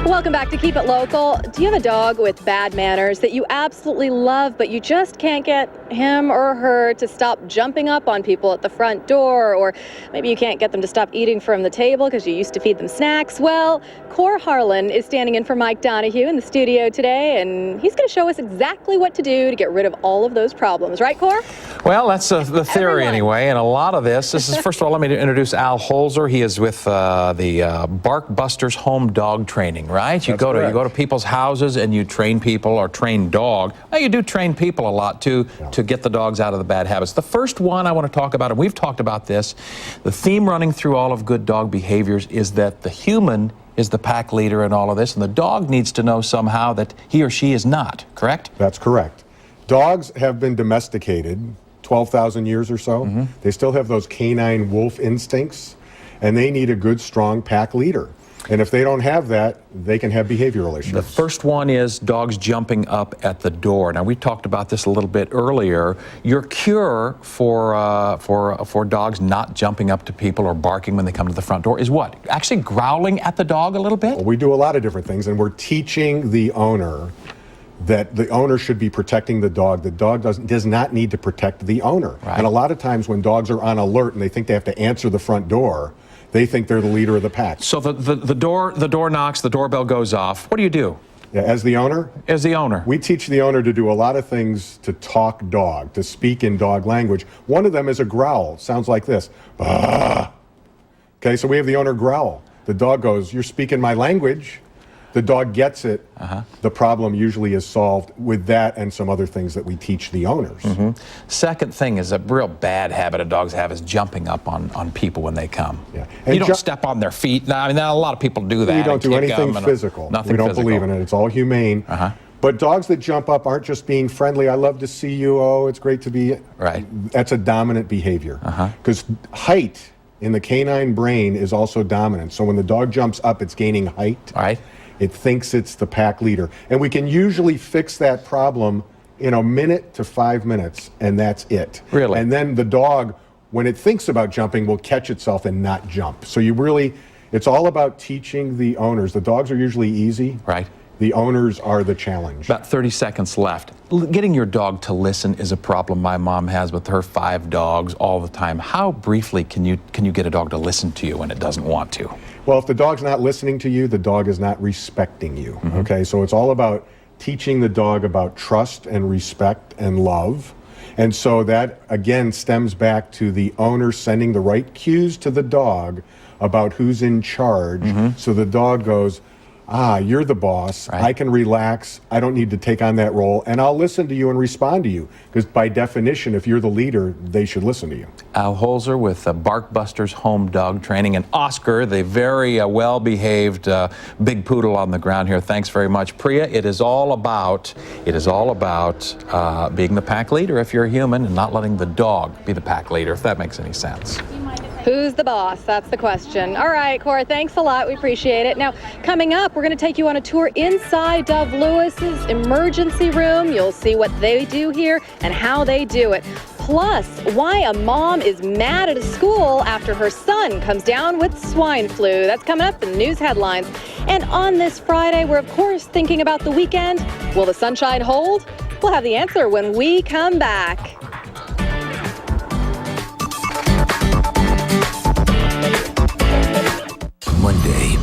Welcome back to Keep It Local. Do you have a dog with bad manners that you absolutely love, but you just can't get him or her to stop jumping up on people at the front door, or maybe you can't get them to stop eating from the table because you used to feed them snacks? Well, Cor Harlan is standing in for Mike Donahue in the studio today, and he's going to show us exactly what to do to get rid of all of those problems. Right, Cor? Well, that's the theory anyway, and a lot of this is, first of all, let me introduce Al Holzer. He is with the Bark Busters Home Dog Training, right? You go to people's houses and you train people or train dog. Well, you do train people a lot too to get the dogs out of the bad habits. The first one I want to talk about, and we've talked about this, the theme running through all of good dog behaviors is that the human is the pack leader in all of this, and the dog needs to know somehow that he or she is not, correct? That's correct. Dogs have been domesticated 12,000 years or so. Mm-hmm. They still have those canine wolf instincts, and they need a good, strong pack leader. And if they don't have that, they can have behavioral issues. The first one is dogs jumping up at the door. Now, we talked about this a little bit earlier. Your cure for dogs not jumping up to people or barking when they come to the front door is what? Actually growling at the dog a little bit? Well, we do a lot of different things, and we're teaching the owner that the owner should be protecting the dog. The dog does not need to protect the owner. Right. And a lot of times when dogs are on alert and they think they have to answer the front door, they think they're the leader of the pack. So the door knocks, the doorbell goes off. What do you do? Yeah, as the owner? As the owner. We teach the owner to do a lot of things to talk dog, to speak in dog language. One of them is a growl. It sounds like this. Bah. Okay, so we have the owner growl. The dog goes, "You're speaking my language." The dog gets it. The problem usually is solved with that and some other things that we teach the owners. Mm-hmm. Second thing is a real bad habit of dogs have is jumping up on people when they come. Yeah. You don't step on their feet. Now, I mean, a lot of people do that. We don't do anything physical. We don't believe in it. It's all humane. But dogs that jump up aren't just being friendly. I love to see you. Oh, it's great to be. Right. That's a dominant behavior. Because height in the canine brain is also dominant. So when the dog jumps up, it's gaining height. Right. It thinks it's the pack leader. And we can usually fix that problem in a minute to 5 minutes, and that's it. Really? And then the dog, when it thinks about jumping, will catch itself and not jump. So it's all about teaching the owners. The dogs are usually easy. Right. The owners are the challenge. About 30 seconds left. Getting your dog to listen is a problem my mom has with her 5 dogs all the time. How briefly can you get a dog to listen to you when it doesn't want to? Well, if the dog's not listening to you, the dog is not respecting you. Okay, so it's all about teaching the dog about trust and respect and love. And so that, again, stems back to the owner sending the right cues to the dog about who's in charge. So the dog goes, you're the boss. Right. I can relax. I don't need to take on that role. And I'll listen to you and respond to you. Because by definition, if you're the leader, they should listen to you. Al Holzer with Bark Busters Home Dog Training, and Oscar, the very well-behaved big poodle on the ground here. Thanks very much, Priya. It is all about being the pack leader if you're a human, and not letting the dog be the pack leader, if that makes any sense. Who's the boss? That's the question. All right, Cora, thanks a lot. We appreciate it. Now, coming up, we're going to take you on a tour inside Dove Lewis's emergency room. You'll see what they do here and how they do it. Plus, why a mom is mad at a school after her son comes down with swine flu. That's coming up in the news headlines. And on this Friday, we're, of course, thinking about the weekend. Will the sunshine hold? We'll have the answer when we come back. Monday,